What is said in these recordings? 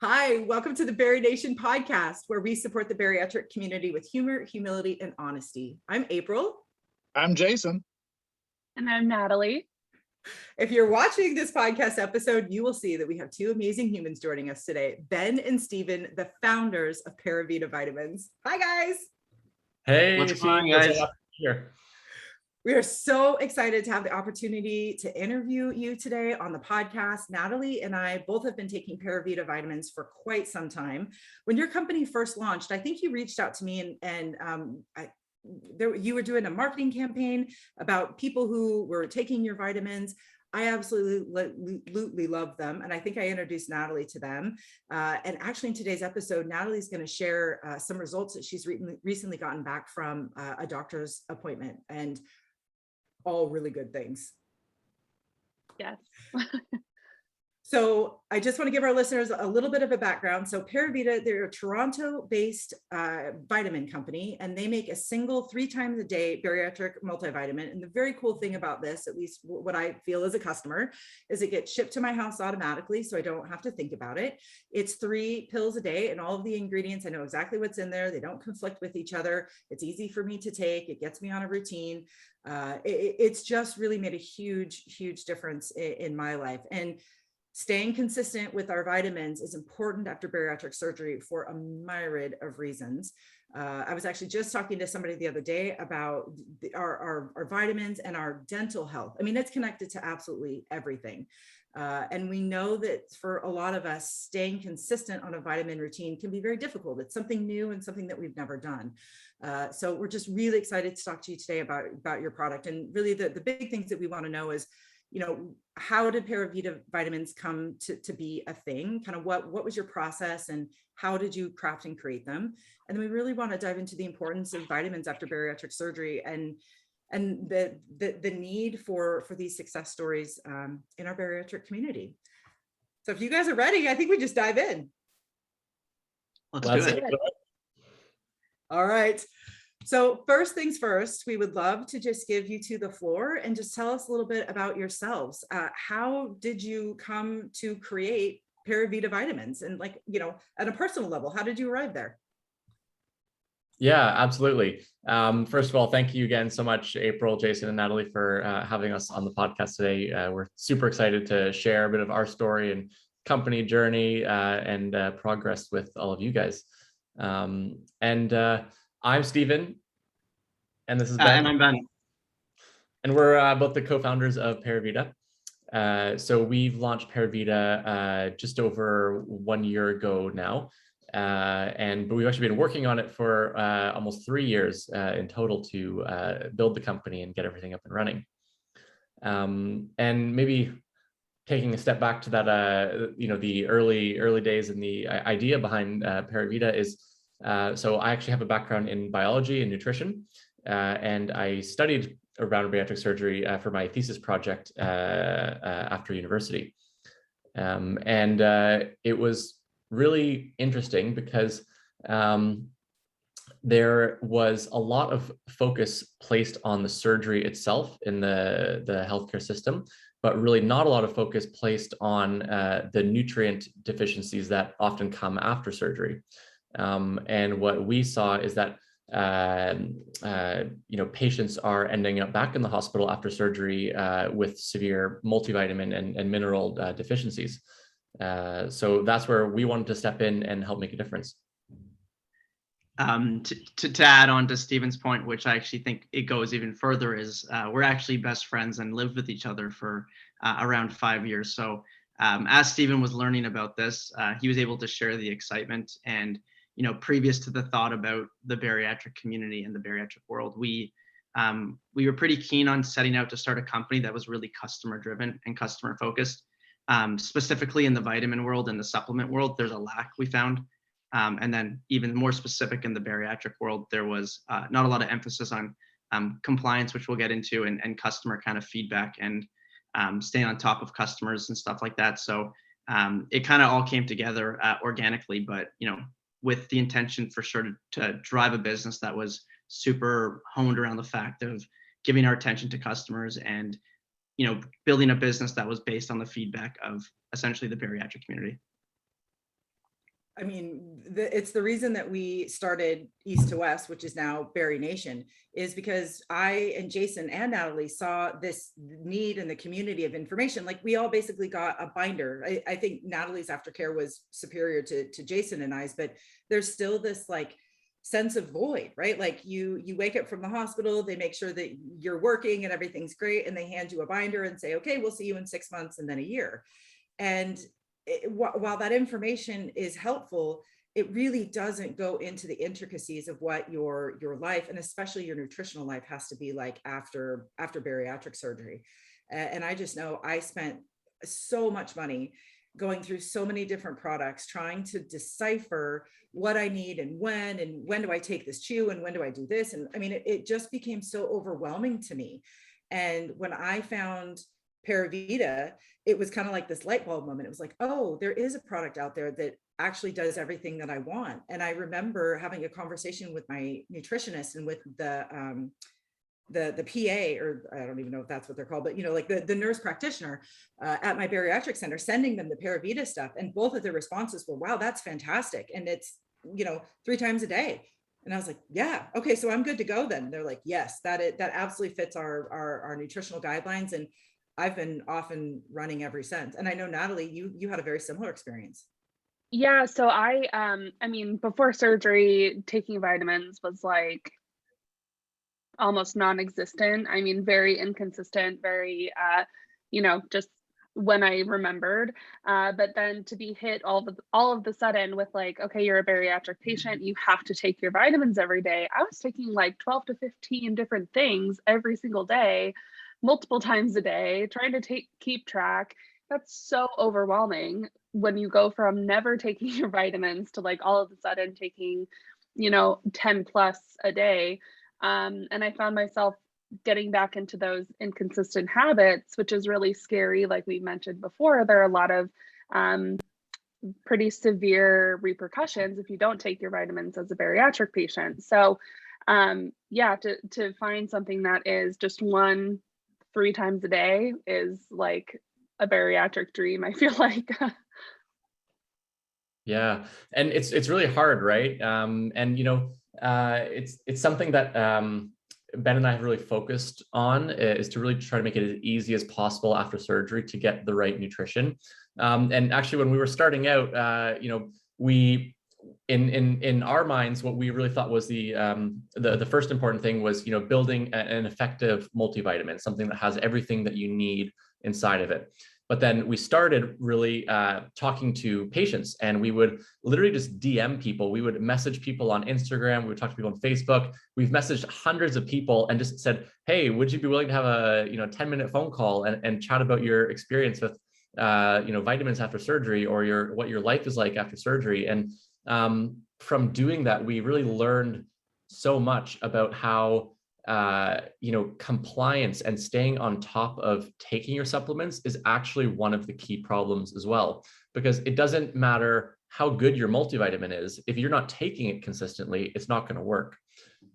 Hi, welcome to the Bari Nation podcast, where we support the bariatric community with humor, humility, and honesty. I'm April. I'm Jason. And I'm Natalie. If you're watching this podcast episode, you will see that we have two amazing humans joining us today, Ben and Steven, the founders of Paravita Vitamins. Hi, guys. Hey, what's going on, guys? We are so excited to have the opportunity to interview you today on the podcast. Natalie and I both have been taking Paravita vitamins for quite some time. When your company first launched, I think you reached out to me and you were doing a marketing campaign about people who were taking your vitamins. I absolutely love them. And I think I introduced Natalie to them. And actually in today's episode, Natalie's going to share some results that she's recently gotten back from a doctor's appointment, and all really good things. Yes. So I just want to give our listeners a little bit of a background. So Paravita, they're a Toronto-based vitamin company, and they make a single 3 times a day bariatric multivitamin. And the very cool thing about this, at least what I feel as a customer, is it gets shipped to my house automatically, so I don't have to think about it. It's 3 pills a day, and all of the ingredients, I know exactly what's in there. They don't conflict with each other. It's easy for me to take. It gets me on a routine. It's just really made a huge difference in my life. And staying consistent with our vitamins is important after bariatric surgery for a myriad of reasons. I was actually just talking to somebody the other day about our vitamins and our dental health. I mean, it's connected to absolutely everything. And we know that for a lot of us, staying consistent on a vitamin routine can be very difficult. It's something new and something that we've never done. So we're just really excited to talk to you today about your product. And really the big things that we want to know is, how did Paravita vitamins come to be a thing? Kind of what was your process, and how did you craft and create them? And then we really want to dive into the importance of vitamins after bariatric surgery and the need for these success stories in our bariatric community. So if you guys are ready, I think we just dive in. Let's do it. All right. So first things first, we would love to just give you two the floor and just tell us a little bit about yourselves. How did you come to create Paravita Vitamins? And at a personal level, how did you arrive there? Yeah, absolutely. First of all, thank you again so much, April, Jason, and Natalie, for having us on the podcast today. We're super excited to share a bit of our story and company journey and progress with all of you guys. I'm Steven, and this is Ben. And I'm Ben. And we're both the co-founders of Paravita. So we've launched Paravita just over 1 year ago now. But we've actually been working on it for almost 3 years in total to build the company and get everything up and running. And maybe taking a step back to that, the early days and the idea behind Paravita is, so I actually have a background in biology and nutrition, and I studied around bariatric surgery for my thesis project after university. It was really interesting because there was a lot of focus placed on the surgery itself in the healthcare system, but really not a lot of focus placed on the nutrient deficiencies that often come after surgery. And what we saw is that patients are ending up back in the hospital after surgery with severe multivitamin and mineral deficiencies. So that's where we wanted to step in and help make a difference. To add on to Steven's point, which I actually think it goes even further, is we're actually best friends and lived with each other for around 5 years. So as Steven was learning about this, he was able to share the excitement. And previous to the thought about the bariatric community and the bariatric world, we were pretty keen on setting out to start a company that was really customer driven and customer focused. Specifically in the vitamin world and the supplement world, there's a lack we found. And then even more specific in the bariatric world, there was not a lot of emphasis on compliance, which we'll get into, and customer kind of feedback and staying on top of customers and stuff like that. So it kind of all came together organically, but with the intention for sure to drive a business that was super honed around the fact of giving our attention to customers and building a business that was based on the feedback of essentially the bariatric community. I mean, it's the reason that we started East to West, which is now Bari Nation, is because I and Jason and Natalie saw this need in the community of information. Like, we all basically got a binder. I think Natalie's aftercare was superior to Jason and I's, but there's still this like sense of void, right? Like you wake up from the hospital, they make sure that you're working and everything's great, and they hand you a binder and say, okay, we'll see you in 6 months and then a year. And while that information is helpful, it really doesn't go into the intricacies of what your life, and especially your nutritional life, has to be like after bariatric surgery. And I just know I spent so much money going through so many different products, trying to decipher what I need and when do I take this chew and when do I do this. And I mean, it just became so overwhelming to me. And when I found Paravita, it was kind of like this light bulb moment. It was like, oh, there is a product out there that actually does everything that I want. And I remember having a conversation with my nutritionist and with the PA, or I don't even know if that's what they're called, but like the nurse practitioner at my bariatric center, sending them the Paravita stuff. And both of their responses were, wow, that's fantastic. And it's, 3 times a day. And I was like, yeah, okay, so I'm good to go then. They're like, yes, that absolutely fits our nutritional guidelines. And I've been off and running ever since. And I know, Natalie, you had a very similar experience. Yeah, so I mean, before surgery, taking vitamins was like almost non-existent. I mean, very inconsistent, very just when I remembered. But then to be hit all of the sudden with like, okay, you're a bariatric patient, you have to take your vitamins every day. I was taking like 12 to 15 different things every single day, multiple times a day, trying to keep track. That's so overwhelming when you go from never taking your vitamins to like all of a sudden taking 10 plus a day. And I found myself getting back into those inconsistent habits, which is really scary. Like we mentioned before, there are a lot of pretty severe repercussions if you don't take your vitamins as a bariatric patient. So to find something that is just 3 times a day is like a bariatric dream, I feel like. Yeah, and it's really hard, right? It's something that Ben and I have really focused on, is to really try to make it as easy as possible after surgery to get the right nutrition. And actually, when we were starting out, we in our minds, what we really thought was the first important thing was building an effective multivitamin, something that has everything that you need inside of it. But then we started really talking to patients, and we would literally just DM people. We would message people on Instagram. We would talk to people on Facebook. We've messaged hundreds of people and just said, hey, would you be willing to have a 10-minute phone call and chat about your experience with vitamins after surgery, or what your life is like after surgery? And from doing that, we really learned so much about how compliance and staying on top of taking your supplements is actually one of the key problems as well, because it doesn't matter how good your multivitamin is. If you're not taking it consistently, it's not going to work.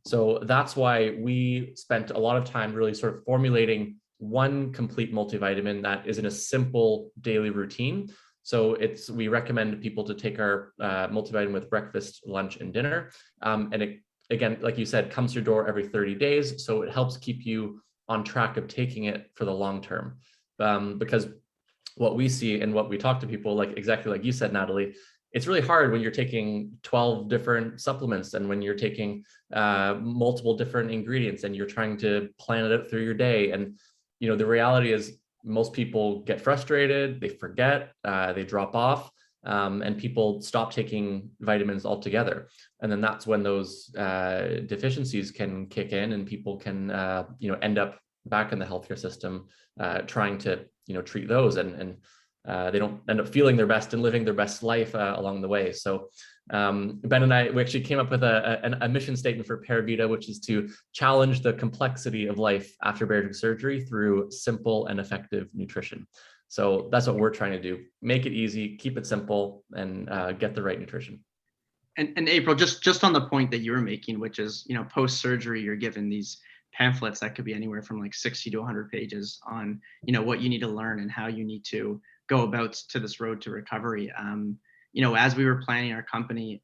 So that's why we spent a lot of time really sort of formulating one complete multivitamin that is in a simple daily routine. So we recommend people to take our multivitamin with breakfast, lunch, and dinner. And it, again, like you said, comes to your door every 30 days. So it helps keep you on track of taking it for the long term. Because what we see and what we talk to people, like exactly like you said, Natalie, it's really hard when you're taking 12 different supplements and when you're taking multiple different ingredients and you're trying to plan it out through your day. And, the reality is most people get frustrated, they forget, they drop off. And people stop taking vitamins altogether. And then that's when those deficiencies can kick in, and people can, end up back in the healthcare system trying to, treat those, and they don't end up feeling their best and living their best life along the way. So Ben and I, we actually came up with a mission statement for Paravita, which is to challenge the complexity of life after bariatric surgery through simple and effective nutrition. So that's what we're trying to do. Make it easy, keep it simple, and get the right nutrition. And April, just on the point that you were making, which is, post-surgery, you're given these pamphlets that could be anywhere from like 60 to 100 pages on, what you need to learn and how you need to go about to this road to recovery. as we were planning our company,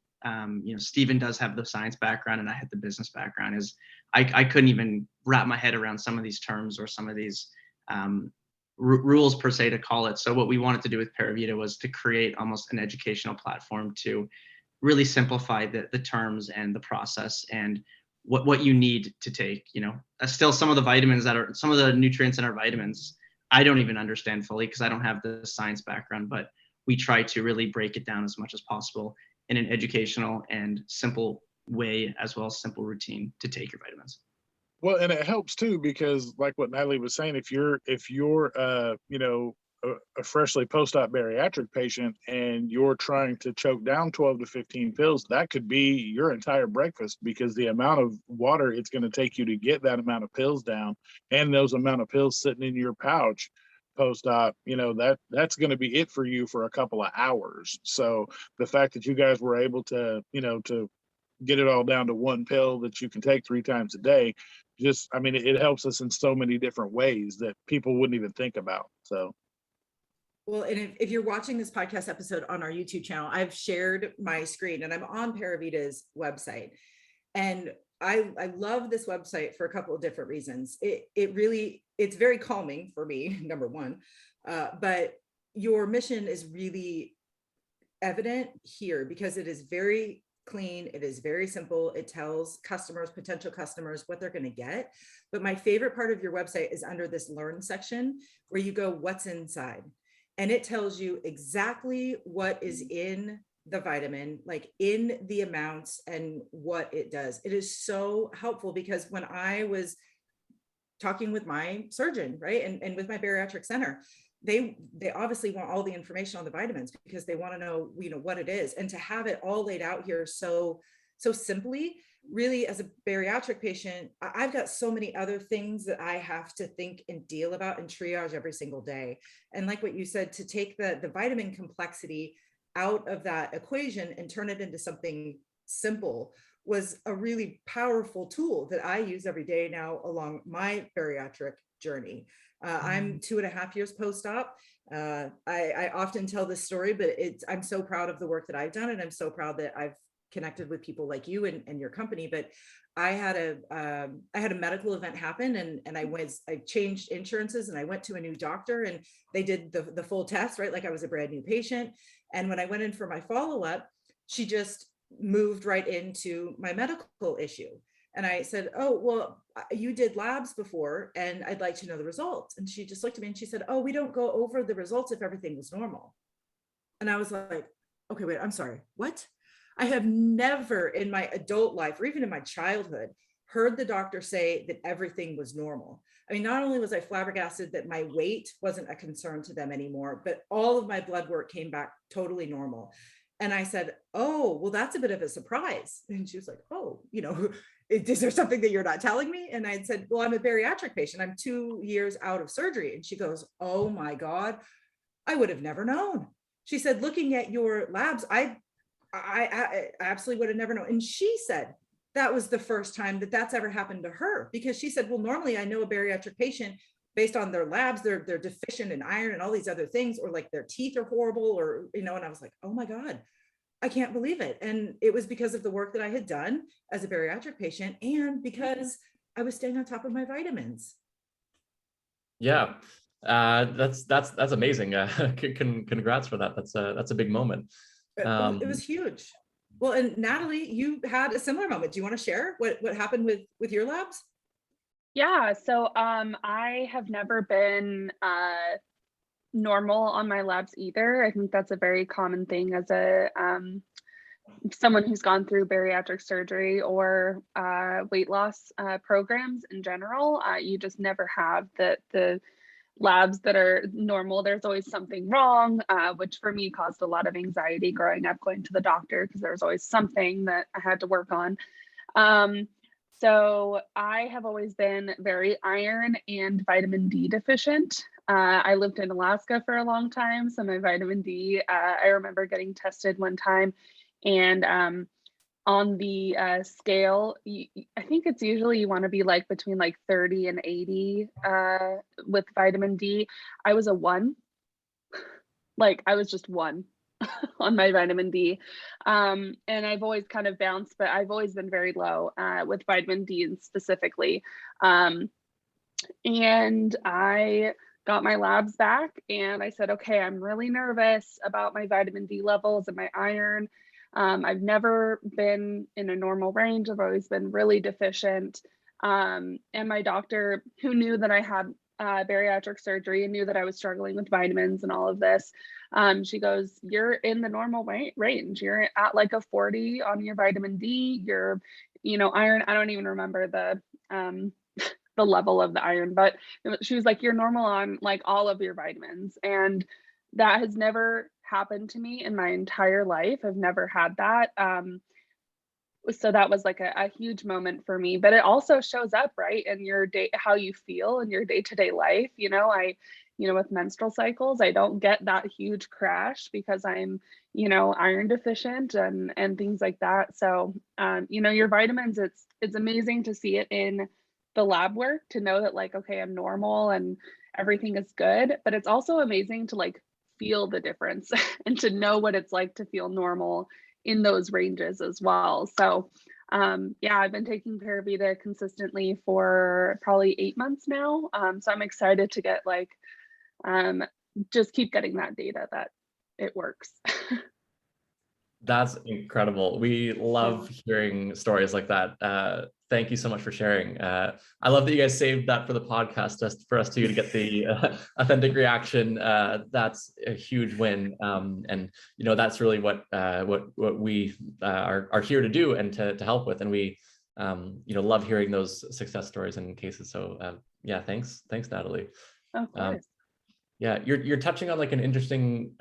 Stephen does have the science background and I had the business background. I couldn't even wrap my head around some of these terms or some of these rules per se to call it. So what we wanted to do with Paravita was to create almost an educational platform to really simplify the terms and the process and what you need to take. Still some of the vitamins some of the nutrients in our vitamins, I don't even understand fully because I don't have the science background, but we try to really break it down as much as possible in an educational and simple way, as well as simple routine to take your vitamins. Well, and it helps too, because like what Natalie was saying, if you're a freshly post-op bariatric patient and you're trying to choke down 12 to 15 pills, that could be your entire breakfast, because the amount of water it's going to take you to get that amount of pills down, and those amount of pills sitting in your pouch post-op, that's going to be it for you for a couple of hours. So the fact that you guys were able to get it all down to one pill that you can take 3 times a day, it helps us in so many different ways that people wouldn't even think about. So, well, and if you're watching this podcast episode on our YouTube channel, I've shared my screen and I'm on Paravita's website. And I love this website for a couple of different reasons. It's very calming for me, number one, but your mission is really evident here because it is very clean. It is very simple. It tells potential customers what they're going to get. But my favorite part of your website is under this learn section where you go, what's inside? And it tells you exactly what is in the vitamin, like in the amounts and what it does. It is so helpful because when I was talking with my surgeon, right, and with my bariatric center, they obviously want all the information on the vitamins because they want to know, what it is. And to have it all laid out here so simply, really, as a bariatric patient, I've got so many other things that I have to think and deal about and triage every single day. And like what you said, to take the vitamin complexity out of that equation and turn it into something simple was a really powerful tool that I use every day now along my bariatric journey. I'm 2.5 years post-op. I often tell this story, but I'm so proud of the work that I've done. And I'm so proud that I've connected with people like you and your company. But I had a medical event happen and I changed insurances and I went to a new doctor and they did the full test, right? Like I was a brand new patient. And when I went in for my follow-up, she just moved right into my medical issue. And I said, oh, well, you did labs before and I'd like to know the results. And she just looked at me and she said, oh, we don't go over the results if everything was normal. And I was like, okay, wait, I'm sorry, what? I have never in my adult life or even in my childhood heard the doctor say that everything was normal. I mean, not only was I flabbergasted that my weight wasn't a concern to them anymore, but all of my blood work came back totally normal. And I said, oh, well, that's a bit of a surprise. And she was like, oh, is there something that you're not telling me? And I said, well, I'm a bariatric patient. I'm 2 years out of surgery. And she goes, oh my God, I would have never known. She said, looking at your labs, I absolutely would have never known. And she said that was the first time that's ever happened to her, because she said, well, normally I know a bariatric patient based on their labs, they're deficient in iron and all these other things, or like their teeth are horrible, or, and I was like, oh my God, I can't believe it. And it was because of the work that I had done as a bariatric patient and because I was staying on top of my vitamins. Yeah, that's amazing. Congrats for that. That's a big moment. It was huge. Well, and Natalie, you had a similar moment. Do you want to share what happened with your labs? Yeah, so I have never been normal on my labs either. I think that's a very common thing as a someone who's gone through bariatric surgery or weight loss programs in general. You just never have the labs that are normal. There's always something wrong, which for me caused a lot of anxiety growing up, going to the doctor because there was always something that I had to work on. So I have always been very iron and vitamin D deficient. I lived in Alaska for a long time, so my vitamin D, I remember getting tested one time, and on the scale, I think it's usually you want to be like between like 30 and 80 with vitamin D. I was a 1. Like I was just 1. on my vitamin D. And I've always kind of bounced, but I've always been very low with vitamin D specifically. And I got my labs back and I said, okay, I'm really nervous about my vitamin D levels and my iron. I've never been in a normal range. I've always been really deficient. And my doctor, who knew that I had bariatric surgery and knew that I was struggling with vitamins and all of this, she goes, you're in the normal range. You're at like a 40 on your vitamin D. Your, iron, I don't even remember the level of the iron, but she was like, you're normal on like all of your vitamins. And that has never happened to me in my entire life. I've never had that. So that was like a huge moment for me, but it also shows up, right, in your day, how you feel in your day-to-day life. With menstrual cycles, I don't get that huge crash because I'm, iron deficient and things like that. So, your vitamins, it's amazing to see it in the lab work, to know that like, okay, I'm normal and everything is good, but it's also amazing to like feel the difference and to know what it's like to feel normal in those ranges as well. So I've been taking Paravita consistently for probably 8 months now. So I'm excited to get like, just keep getting that data that it works. That's incredible. We love hearing stories like that. Thank you so much for sharing. I love that you guys saved that for the podcast, just for us to get the authentic reaction. That's a huge win, and that's really what we are here to do and to help with. And we love hearing those success stories and cases. So thanks, Natalie. Of course. Yeah, you're touching on like an interesting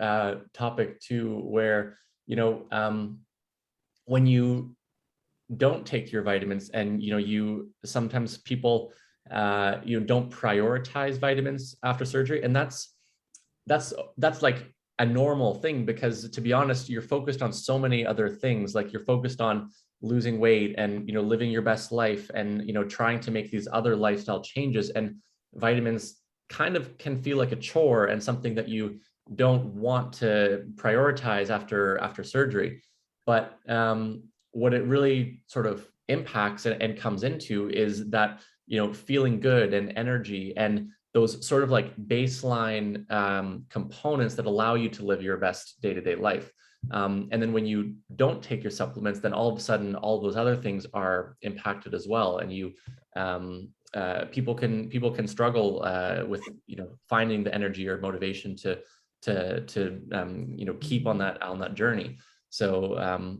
topic too, where when you don't take your vitamins and you sometimes people don't prioritize vitamins after surgery, and that's like a normal thing, because to be honest, you're focused on so many other things. Like you're focused on losing weight and living your best life and trying to make these other lifestyle changes, and vitamins kind of can feel like a chore and something that you don't want to prioritize after surgery. But what it really sort of impacts and comes into is that feeling good and energy and those sort of like baseline components that allow you to live your best day-to-day life. And then when you don't take your supplements, then all of a sudden all those other things are impacted as well, and you people can struggle with finding the energy or motivation to keep on that journey. So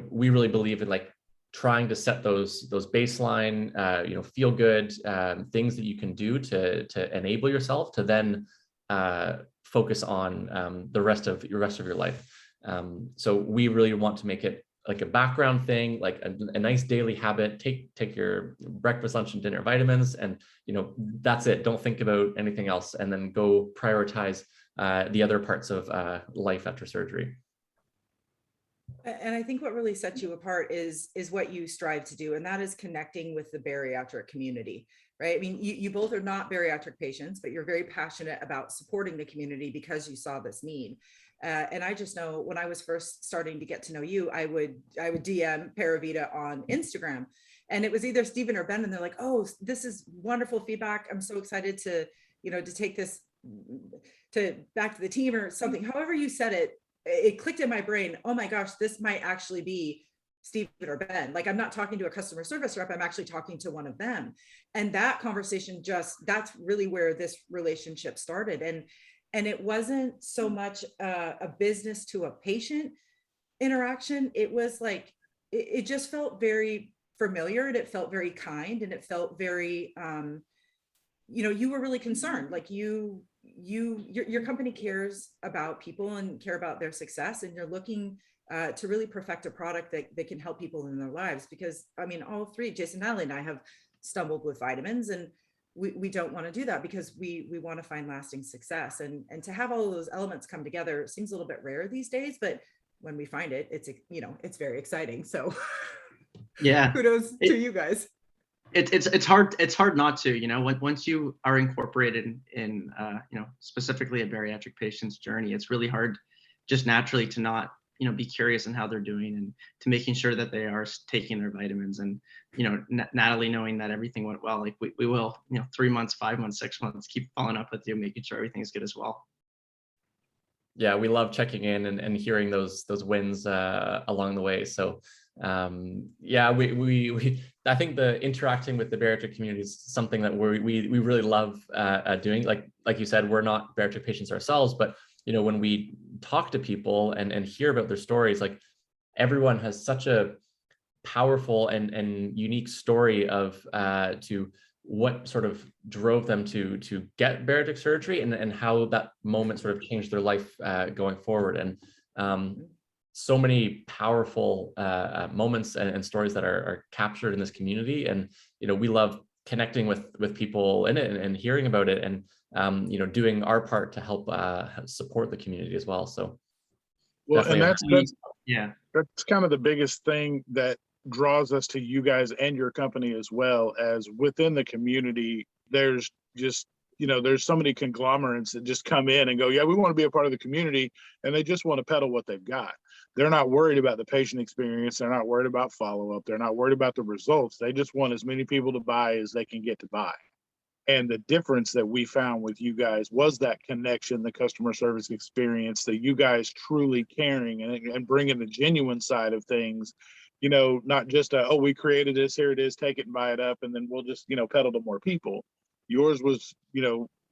we really believe in like trying to set those baseline feel good things that you can do to enable yourself to then focus on the rest of your life. So we really want to make it like a background thing, like a nice daily habit. Take your breakfast, lunch, and dinner vitamins, and that's it. Don't think about anything else, and then go prioritize the other parts of life after surgery. And I think what really sets you apart is what you strive to do, and that is connecting with the bariatric community, right? I mean, you both are not bariatric patients, but you're very passionate about supporting the community because you saw this need. And I just know when I was first starting to get to know you, I would DM Paravita on Instagram, and it was either Stephen or Ben, and they're like, "Oh, this is wonderful feedback. I'm so excited to take this to back to the team," or something. However you said it, it clicked in my brain. Oh my gosh, this might actually be Stephen or Ben. Like, I'm not talking to a customer service rep, I'm actually talking to one of them. And that conversation that's really where this relationship started. And it wasn't so much a business to a patient interaction. It was like, it just felt very familiar, and it felt very kind, and it felt very, you were really concerned. Like your company cares about people and care about their success, and you're looking to really perfect a product that can help people in their lives. Because I mean, all three, Jason, Natalie, and I have stumbled with vitamins, and we don't want to do that because we want to find lasting success. And to have all of those elements come together seems a little bit rare these days, but when we find it, it's very exciting. So yeah, kudos to you guys. It's hard not to, once you are incorporated in specifically a bariatric patient's journey, it's really hard just naturally to not, be curious in how they're doing, and to making sure that they are taking their vitamins. And, Natalie, knowing that everything went well, like we will, 3 months, 5 months, 6 months, keep following up with you, making sure everything's good as well. Yeah, we love checking in and hearing those wins along the way. So yeah, we I think the interacting with the bariatric community is something that we really love doing. Like you said, we're not bariatric patients ourselves, but when we talk to people and hear about their stories, like everyone has such a powerful and unique story of to what sort of drove them to get bariatric surgery, and how that moment sort of changed their life going forward. And so many powerful moments and stories that are captured in this community. And we love connecting with people in it and hearing about it, and doing our part to help support the community as well. So well, and that's kind of the biggest thing that draws us to you guys and your company, as well as within the community. There's just, there's so many conglomerates that just come in and go, yeah, we want to be a part of the community, and they just want to peddle what they've got. They're not worried about the patient experience. They're not worried about follow-up. They're not worried about the results. They just want as many people to buy as they can get to buy. And the difference that we found with you guys was that connection, the customer service experience, that you guys truly caring and bringing the genuine side of things, not just oh, we created this, here it is, take it and buy it up, and then we'll just, peddle to more people. Yours was,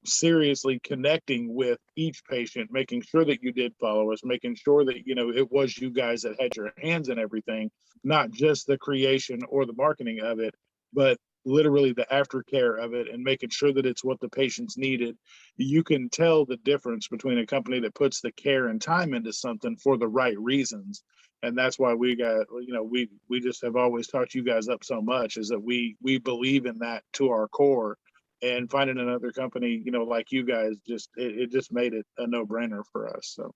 seriously connecting with each patient, making sure that you did follow us, making sure that, it was you guys that had your hands in everything, not just the creation or the marketing of it, but literally the aftercare of it, and making sure that it's what the patients needed. You can tell the difference between a company that puts the care and time into something for the right reasons. And that's why we got, we just have always taught you guys up so much, is that we believe in that to our core. And finding another company, like you guys, it just made it a no-brainer for us. So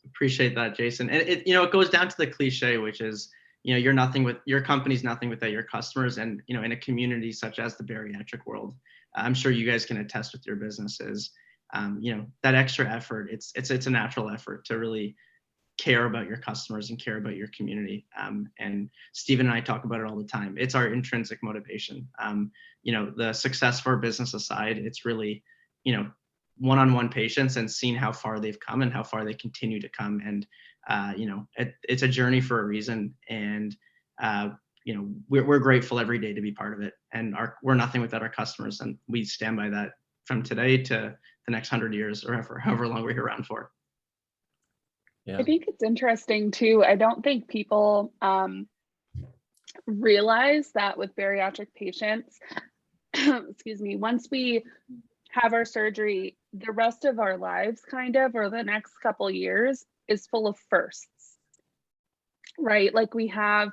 appreciate that, Jason. And it goes down to the cliche, which is, your company's nothing without your customers. And, in a community such as the bariatric world, I'm sure you guys can attest with your businesses, that extra effort, it's a natural effort to really care about your customers and care about your community. And Stephen and I talk about it all the time. It's our intrinsic motivation. The success of our business aside, it's really, one-on-one patients and seeing how far they've come and how far they continue to come. And, it's a journey for a reason. And, we're grateful every day to be part of it. And we're nothing without our customers. And we stand by that from today to the next 100 years, or however long we're around for. Yeah. I think it's interesting too. I don't think people realize that with bariatric patients, excuse me, once we have our surgery, the rest of our lives or the next couple years is full of firsts, right? Like we have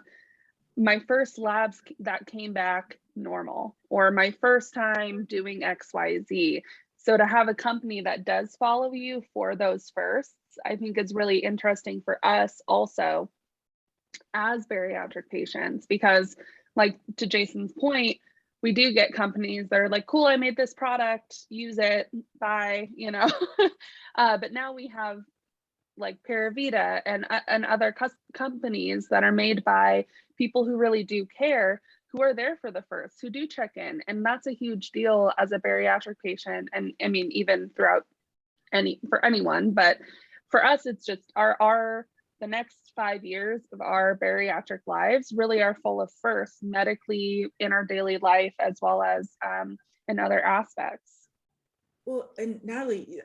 my first labs that came back normal, or my first time doing XYZ. So to have a company that does follow you for those firsts, I think is really interesting for us also as bariatric patients, because like to Jason's point, we do get companies that are like, cool, I made this product, use it, bye, but now we have like Paravita and other companies that are made by people who really do care, who are there for the first, who do check in. And that's a huge deal as a bariatric patient. And I mean, even throughout for anyone, but for us, it's just the next 5 years of our bariatric lives really are full of firsts, medically, in our daily life, as well as in other aspects. Well, and Natalie,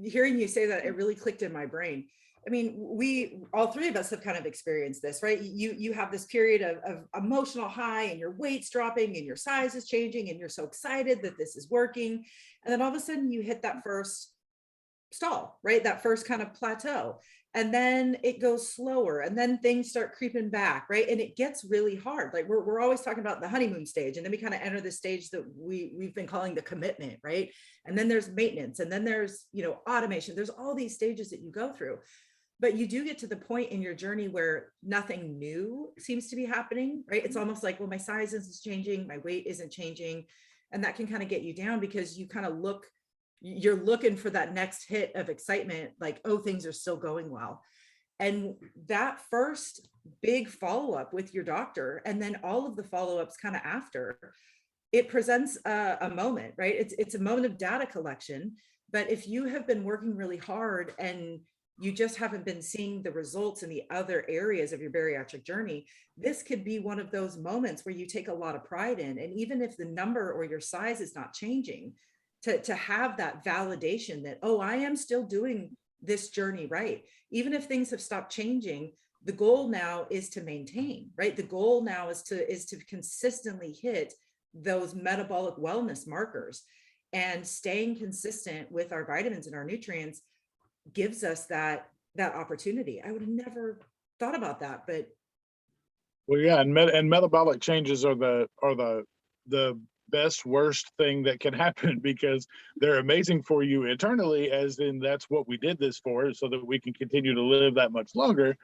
hearing you say that, it really clicked in my brain. I mean, all three of us have kind of experienced this, right? You have this period of emotional high, and your weight's dropping and your size is changing, and you're so excited that this is working. And then all of a sudden you hit that first stall, right? That first kind of plateau. And then it goes slower, and then things start creeping back, right? And it gets really hard. Like we're always talking about the honeymoon stage, and then we kind of enter the stage that we've been calling the commitment, right? And then there's maintenance, and then there's, automation. There's all these stages that you go through, but you do get to the point in your journey where nothing new seems to be happening, right? It's almost like, well, my size isn't changing, my weight isn't changing. And that can kind of get you down, because you kind of look you're looking for that next hit of excitement, like, oh, things are still going well. And that first big follow-up with your doctor, and then all of the follow-ups kind of after, it presents a moment, right? It's a moment of data collection. But if you have been working really hard and you just haven't been seeing the results in the other areas of your bariatric journey, this could be one of those moments where you take a lot of pride in. And even if the number or your size is not changing, to have that validation that, oh, I am still doing this journey right. Even if things have stopped changing, the goal now is to maintain, right? The goal now is to consistently hit those metabolic wellness markers, and staying consistent with our vitamins and our nutrients gives us that opportunity. I would have never thought about that, but Well, yeah, and metabolic changes are the best worst thing that can happen, because they're amazing for you internally, as in that's what we did this for, so that we can continue to live that much longer.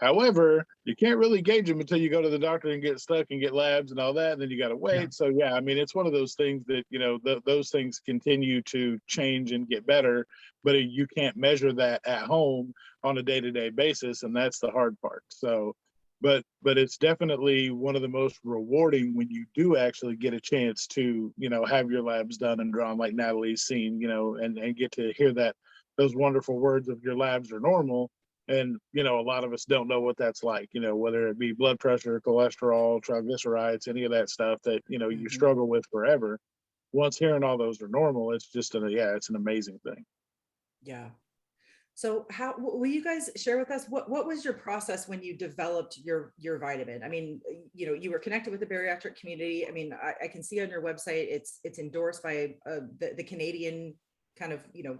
However, you can't really gauge them until you go to the doctor and get stuck and get labs and all that, and then you got to wait. Yeah. So yeah, I mean, it's one of those things that, you know, those things continue to change and get better, but you can't measure that at home on a day-to-day basis, and that's the hard part. So but it's definitely one of the most rewarding when you do actually get a chance to, you know, have your labs done and drawn like Natalie's seen, you know, and get to hear those wonderful words of your labs are normal. And, you know, a lot of us don't know what that's like, you know, whether it be blood pressure, cholesterol, triglycerides, any of that stuff that, you know, you struggle with forever. Once hearing all those are normal, it's just it's an amazing thing. Yeah. So how will you guys share with us what was your process when you developed your vitamin? I mean, you know, you were connected with the bariatric community. I mean, I can see on your website it's endorsed by the Canadian kind of, you know,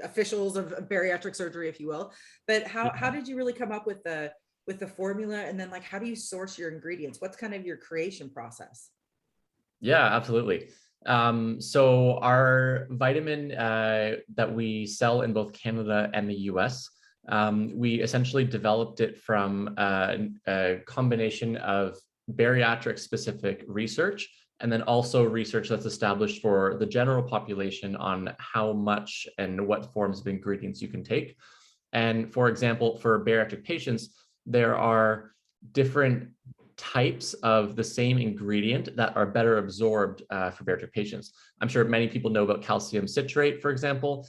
officials of bariatric surgery, if you will. But how did you really come up with the formula, and then like how do you source your ingredients? What's kind of your creation process? Yeah, absolutely. So our vitamin that we sell in both Canada and the US, we essentially developed it from a combination of bariatric specific research, and then also research that's established for the general population on how much and what forms of ingredients you can take. And for example, for bariatric patients, there are different types of the same ingredient that are better absorbed for bariatric patients. I'm sure many people know about calcium citrate, for example.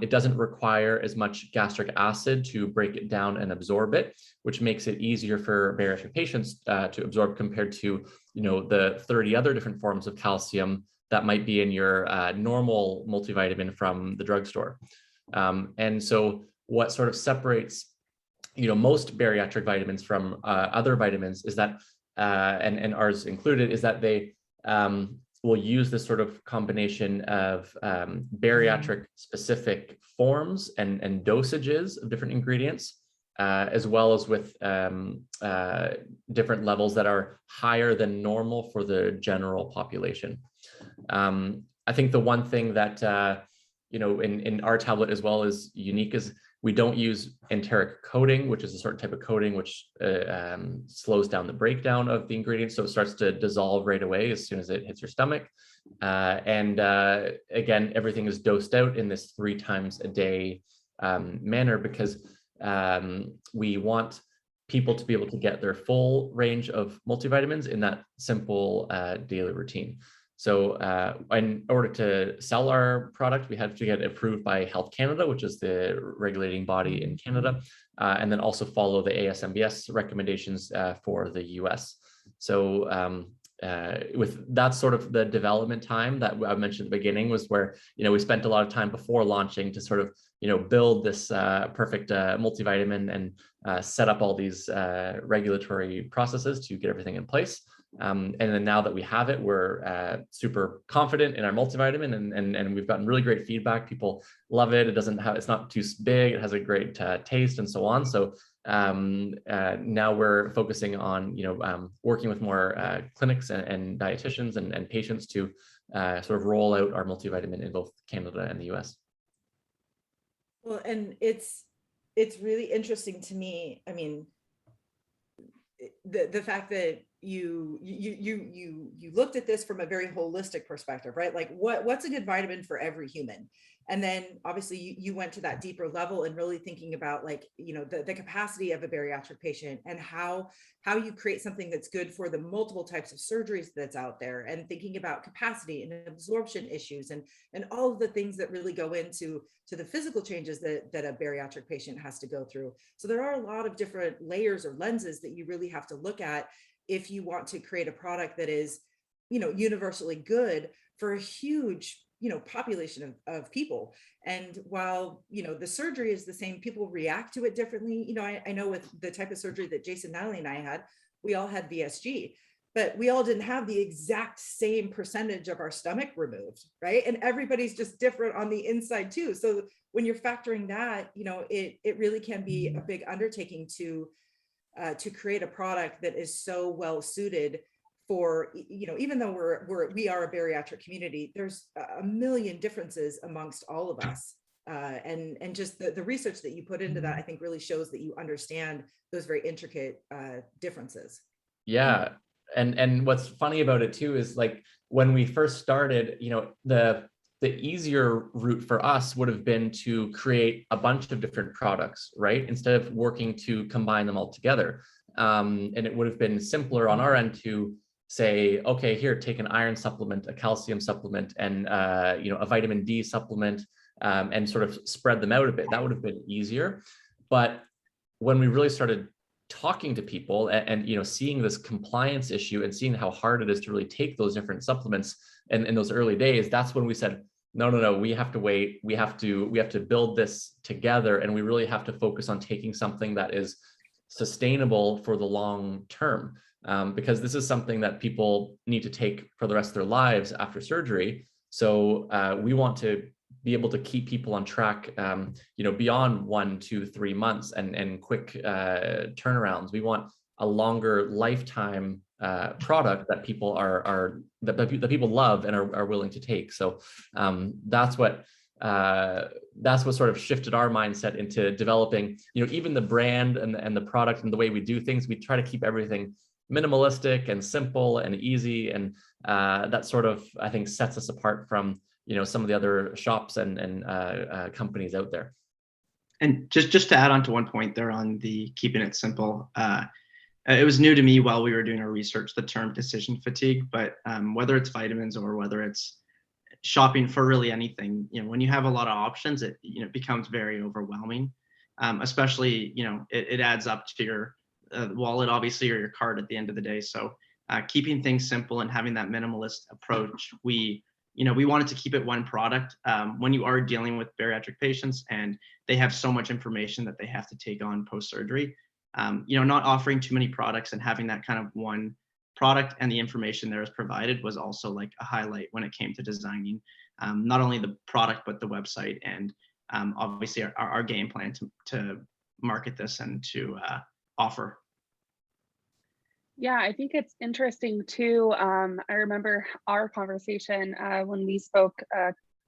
It doesn't require as much gastric acid to break it down and absorb it, which makes it easier for bariatric patients to absorb compared to, you know, the 30 other different forms of calcium that might be in your normal multivitamin from the drugstore. And so what sort of separates, you know, most bariatric vitamins from other vitamins is that, and ours included, is that they will use this sort of combination of bariatric specific forms and dosages of different ingredients, as well as with different levels that are higher than normal for the general population. I think the one thing that, you know, in our tablet as well is unique is we don't use enteric coating, which is a certain type of coating which slows down the breakdown of the ingredients. So it starts to dissolve right away as soon as it hits your stomach. And again, everything is dosed out in this 3 times a day manner, because we want people to be able to get their full range of multivitamins in that simple daily routine. So in order to sell our product, we had to get approved by Health Canada, which is the regulating body in Canada, and then also follow the ASMBS recommendations for the US. So with that sort of the development time that I mentioned at the beginning was where, you know, we spent a lot of time before launching to sort of, you know, build this perfect multivitamin and set up all these regulatory processes to get everything in place. And then now that we have it, we're super confident in our multivitamin, and we've gotten really great feedback. People love it. It's not too big. It has a great taste and so on. So now we're focusing on, you know, working with more clinics and dietitians and patients to sort of roll out our multivitamin in both Canada and the US. Well, and it's really interesting to me. I mean, the fact that you looked at this from a very holistic perspective, right? Like what's a good vitamin for every human? And then obviously you went to that deeper level and really thinking about like, you know, the capacity of a bariatric patient and how you create something that's good for the multiple types of surgeries that's out there, and thinking about capacity and absorption issues and all of the things that really go into the physical changes that a bariatric patient has to go through. So there are a lot of different layers or lenses that you really have to look at if you want to create a product that is, you know, universally good for a huge, you know, population of people. And while, you know, the surgery is the same, people react to it differently. You know, I know with the type of surgery that Jason, Natalie, and I had, we all had VSG, but we all didn't have the exact same percentage of our stomach removed, right? And everybody's just different on the inside too. So when you're factoring that, you know, it really can be a big undertaking to create a product that is so well suited for, you know, even though we are a bariatric community, there's a million differences amongst all of us. And just the research that you put into that, I think really shows that you understand those very intricate differences. Yeah. And what's funny about it too is like when we first started, you know, the easier route for us would have been to create a bunch of different products, right? Instead of working to combine them all together. And it would have been simpler on our end to say, okay, here, take an iron supplement, a calcium supplement, and you know, a vitamin D supplement, and sort of spread them out a bit. That would have been easier. But when we really started talking to people and you know, seeing this compliance issue and seeing how hard it is to really take those different supplements in those early days, that's when we said, no, we have to wait. We have to build this together, and we really have to focus on taking something that is sustainable for the long term, because this is something that people need to take for the rest of their lives after surgery. So we want to be able to keep people on track, you know, beyond 1, 2, 3 months and quick turnarounds. We want a longer lifetime product that people that people love and are willing to take. So that's what sort of shifted our mindset into developing, you know, even the brand and the product and the way we do things. We try to keep everything minimalistic and simple and easy, and that sort of, I think, sets us apart from, you know, some of the other shops and companies out there. And just to add on to one point there on the keeping it simple, it was new to me while we were doing our research, the term decision fatigue. But whether it's vitamins or whether it's shopping for really anything, you know, when you have a lot of options, it, you know, becomes very overwhelming. Especially, you know, it adds up to your wallet, obviously, or your card at the end of the day. So keeping things simple and having that minimalist approach, we wanted to keep it one product. When you are dealing with bariatric patients and they have so much information that they have to take on post-surgery, you know, not offering too many products and having that kind of one product and the information there is provided was also like a highlight when it came to designing not only the product, but the website and obviously our game plan to market this and to offer. Yeah, I think it's interesting too. I remember our conversation when we spoke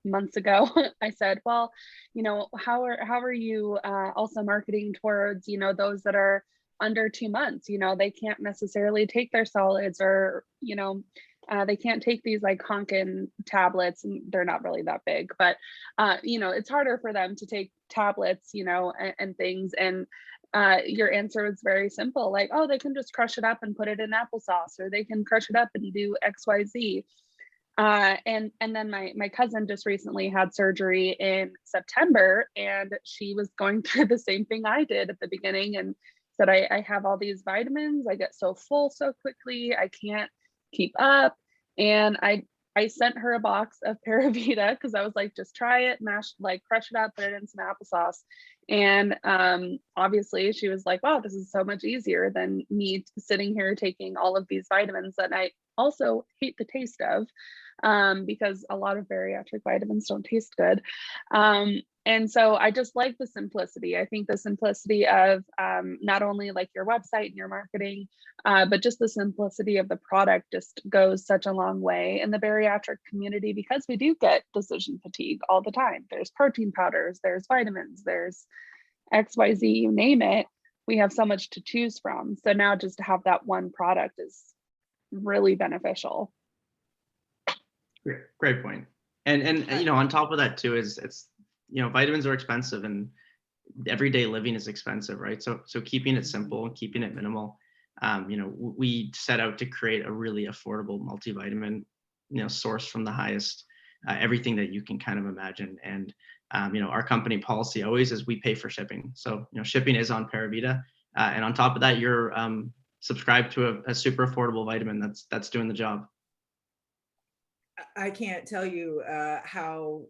months ago. I said, well, you know, how are you also marketing towards, you know, those that are under 2 months? You know, they can't necessarily take their solids, or, you know, they can't take these like honkin tablets, and they're not really that big, but you know, it's harder for them to take tablets, you know, and things. And your answer was very simple, like, oh, they can just crush it up and put it in applesauce, or they can crush it up and do XYZ. And then my cousin just recently had surgery in September, and she was going through the same thing I did at the beginning, and said, I have all these vitamins, I get so full so quickly, I can't keep up. And I sent her a box of Paravita because I was like, just try it, crush it up, put it in some applesauce. And obviously she was like, wow, this is so much easier than me sitting here taking all of these vitamins that I also hate the taste of, because a lot of bariatric vitamins don't taste good. And so I just like the simplicity. I think the simplicity of not only like your website and your marketing, but just the simplicity of the product just goes such a long way in the bariatric community, because we do get decision fatigue all the time. There's protein powders, there's vitamins, there's XYZ, you name it. We have so much to choose from. So now just to have that one product is really beneficial. Great point. And you know, on top of that too, is it's, you know, vitamins are expensive and everyday living is expensive, right? So keeping it simple and keeping it minimal. You know, we set out to create a really affordable multivitamin, you know, source from the highest, everything that you can kind of imagine. And you know, our company policy always is we pay for shipping. So, you know, shipping is on Paravita. And on top of that, you're subscribed to a super affordable vitamin that's doing the job. I can't tell you how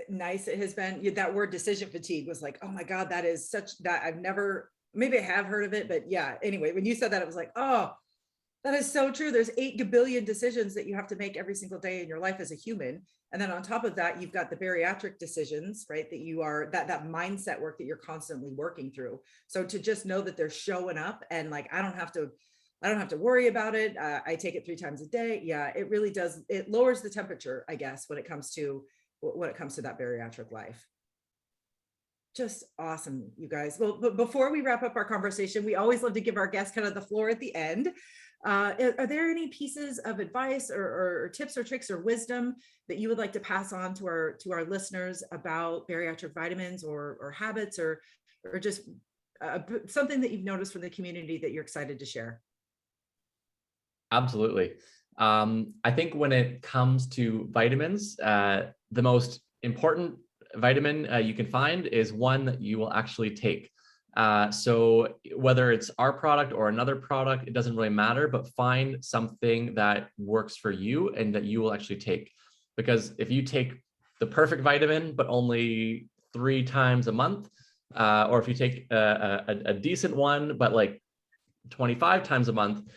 nice it has been. That word decision fatigue was like, oh my God, that is such that I've never, maybe I have heard of it, but yeah, anyway, when you said that, it was like, oh, that is so true. There's 8 gabillion decisions that you have to make every single day in your life as a human. And then on top of that, you've got the bariatric decisions, right? That you are, that mindset work that you're constantly working through. So to just know that they're showing up and like, I don't have to worry about it. I take it 3 times a day. Yeah, it really does. It lowers the temperature, I guess, when it comes to that bariatric life. Just awesome, you guys. Well, but before we wrap up our conversation, we always love to give our guests kind of the floor at the end. Are there any pieces of advice or tips or tricks or wisdom that you would like to pass on to our listeners about bariatric vitamins or habits or just something that you've noticed from the community that you're excited to share? Absolutely. I think when it comes to vitamins, the most important vitamin you can find is one that you will actually take. So whether it's our product or another product, it doesn't really matter, but find something that works for you and that you will actually take. Because if you take the perfect vitamin, but only 3 times a month, or if you take a decent one, but like 25 times a month,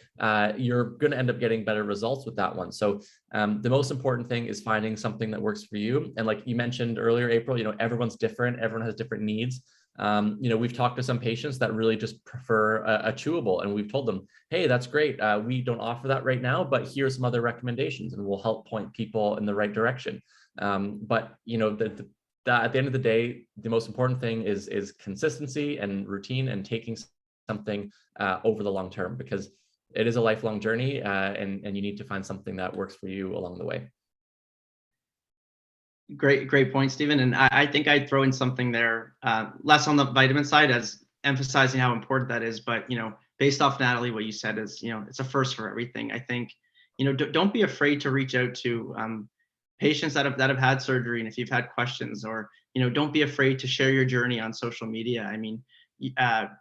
you're going to end up getting better results with that one. So the most important thing is finding something that works for you. And like you mentioned earlier, April, you know, everyone's different. Everyone has different needs. You know, we've talked to some patients that really just prefer a chewable, and we've told them, hey, that's great. We don't offer that right now, but here's some other recommendations, and we'll help point people in the right direction. But you know, at the end of the day, the most important thing is consistency and routine and taking something over the long term, because it is a lifelong journey, and you need to find something that works for you along the way. Great point, Stephen. And I think I'd throw in something there, less on the vitamin side, as emphasizing how important that is. But, you know, based off Natalie, what you said is, you know, it's a first for everything. I think, you know, don't be afraid to reach out to patients that have had surgery. And if you've had questions, or, you know, don't be afraid to share your journey on social media. I mean,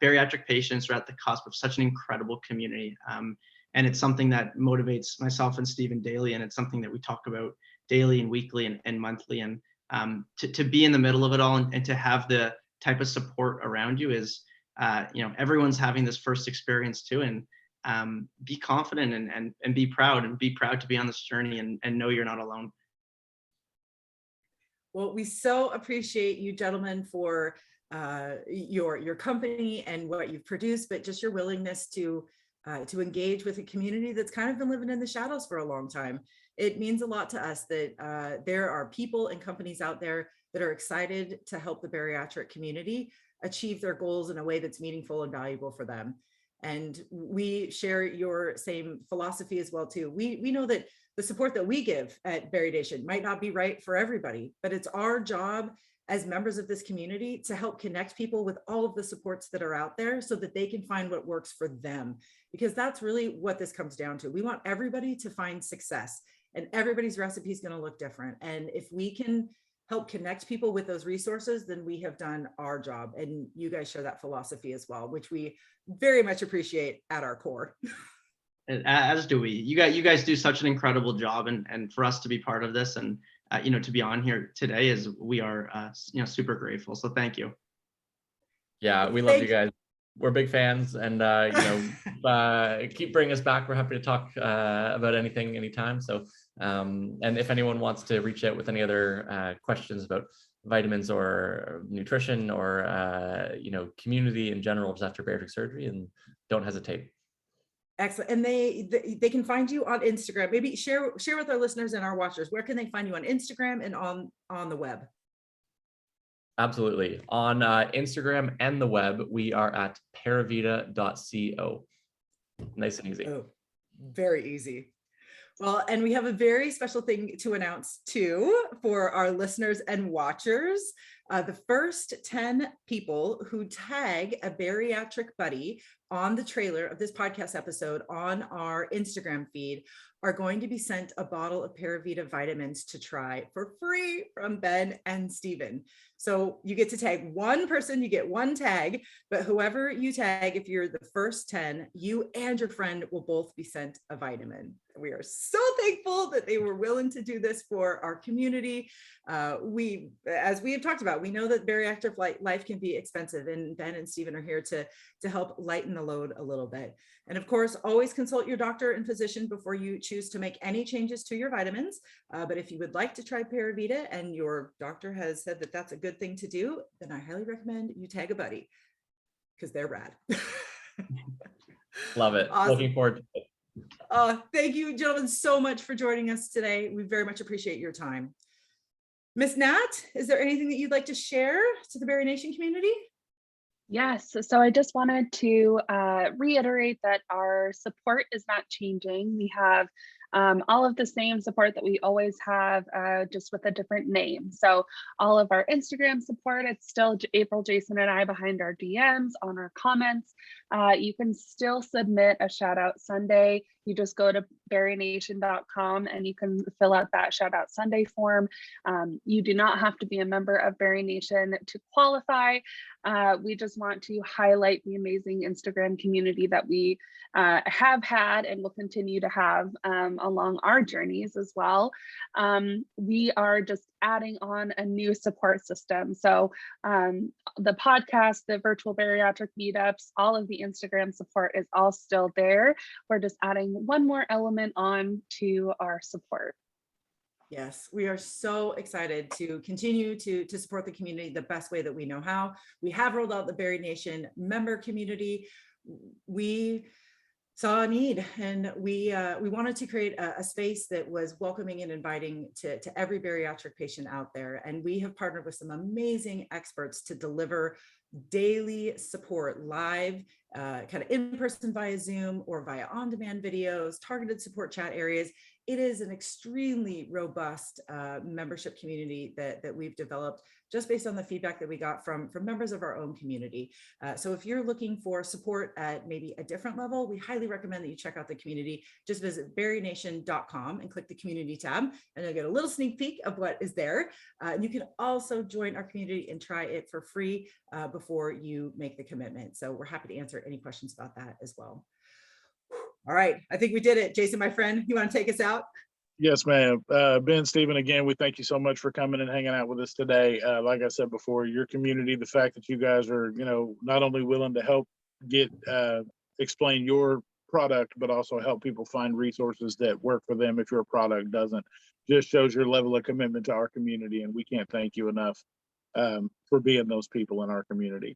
bariatric patients are at the cusp of such an incredible community. And it's something that motivates myself and Stephen daily. And it's something that we talk about daily and weekly and monthly. And to be in the middle of it all and to have the type of support around you is, you know, everyone's having this first experience too. And be confident and be proud to be on this journey and know you're not alone. Well, we so appreciate you gentlemen for your company and what you've produced, but just your willingness to engage with a community that's kind of been living in the shadows for a long time. It means a lot to us that there are people and companies out there that are excited to help the bariatric community achieve their goals in a way that's meaningful and valuable for them. And we share your same philosophy as well too. We know that the support that we give at Baridation might not be right for everybody, but it's our job as members of this community to help connect people with all of the supports that are out there so that they can find what works for them, because that's really what this comes down to. We want everybody to find success, and everybody's recipe is going to look different. And if we can help connect people with those resources, then we have done our job. And you guys share that philosophy as well, which we very much appreciate at our core. As do we. You guys do such an incredible job, and for us to be part of this and you know, to be on here today is we are you know, super grateful. So thank you. Yeah, we love you guys. We're big fans, and you know, keep bringing us back. We're happy to talk about anything, anytime. So, and if anyone wants to reach out with any other questions about vitamins or nutrition or you know, community in general, just after bariatric surgery, and don't hesitate. Excellent. And they can find you on Instagram. Maybe share with our listeners and our watchers, where can they find you on Instagram and on the web? Absolutely. On Instagram and the web, we are at paravita.co. Nice and easy. Oh, Very easy. Well, and we have a very special thing to announce too for our listeners and watchers. The first 10 people who tag a bariatric buddy on the trailer of this podcast episode on our Instagram feed are going to be sent a bottle of Paravita vitamins to try for free from Ben and Steven. So you get to tag one person, you get one tag, but whoever you tag, if you're the first 10, you and your friend will both be sent a vitamin. We are so thankful that they were willing to do this for our community. As we have talked about, we know that bariatric life can be expensive, and Ben and Steven are here to help lighten the load a little bit. And of course, always consult your doctor and physician before you choose to make any changes to your vitamins. But if you would like to try Paravita and your doctor has said that that's a good thing to do, then I highly recommend you tag a buddy because they're rad. Love it. Awesome. Looking forward to it. Thank you, gentlemen, so much for joining us today. We very much appreciate your time. Miss Nat, is there anything that you'd like to share to the Berry Nation community? Yes, so I just wanted to reiterate that our support is not changing. We have all of the same support that we always have, just with a different name. So all of our Instagram support, it's still April, Jason, and I behind our DMs, on our comments. You can still submit a shout out Sunday. You just go to barrynation.com and you can fill out that shout out Sunday form. You do not have to be a member of Berry Nation to qualify. We just want to highlight the amazing Instagram community that we have had and will continue to have along our journeys as well. We are just adding on a new support system. So the podcast, the virtual bariatric meetups, all of the Instagram support is all still there. We're just adding one more element on to our support. Yes, we are so excited to continue to support the community the best way that we know how. We have rolled out the Berry Nation member community. We saw a need, and we wanted to create a space that was welcoming and inviting to every bariatric patient out there. And we have partnered with some amazing experts to deliver daily support live, kind of in person via Zoom or via on-demand videos, targeted support chat areas. It is an extremely robust membership community that we've developed just based on the feedback that we got from members of our own community. So if you're looking for support at maybe a different level, we highly recommend that you check out the community. Just visit barrynation.com and click the community tab, and you'll get a little sneak peek of what is there. You can also join our community and try it for free before you make the commitment. So we're happy to answer any questions about that as well. All right, I think we did it. Jason, my friend, you want to take us out? Yes, ma'am. Ben, Steven, again, we thank you so much for coming and hanging out with us today. Like I said before, your community, the fact that you guys are, not only willing to help explain your product, but also help people find resources that work for them if your product doesn't, just shows your level of commitment to our community. And we can't thank you enough for being those people in our community.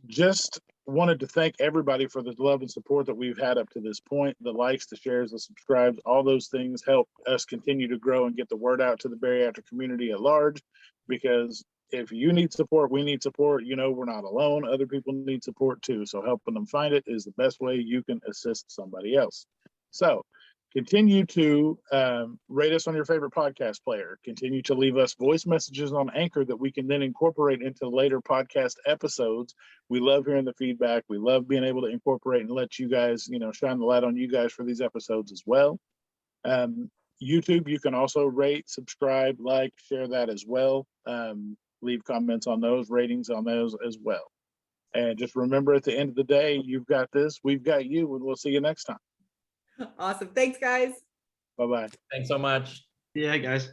Just wanted to thank everybody for the love and support that we've had up to this point. The likes, the shares, the subscribes, all those things help us continue to grow and get the word out to the bariatric community at large. Because if you need support, we need support. We're not alone. Other people need support too. So helping them find it is the best way you can assist somebody else. So continue to rate us on your favorite podcast player. Continue to leave us voice messages on Anchor that we can then incorporate into later podcast episodes. We love hearing the feedback. We love being able to incorporate and let you guys, shine the light on you guys for these episodes as well. YouTube, you can also rate, subscribe, like, share that as well. Leave comments on those, ratings on those as well. And just remember, at the end of the day, you've got this, we've got you, and we'll see you next time. Awesome. Thanks, guys. Bye-bye. Thanks so much. Yeah, guys.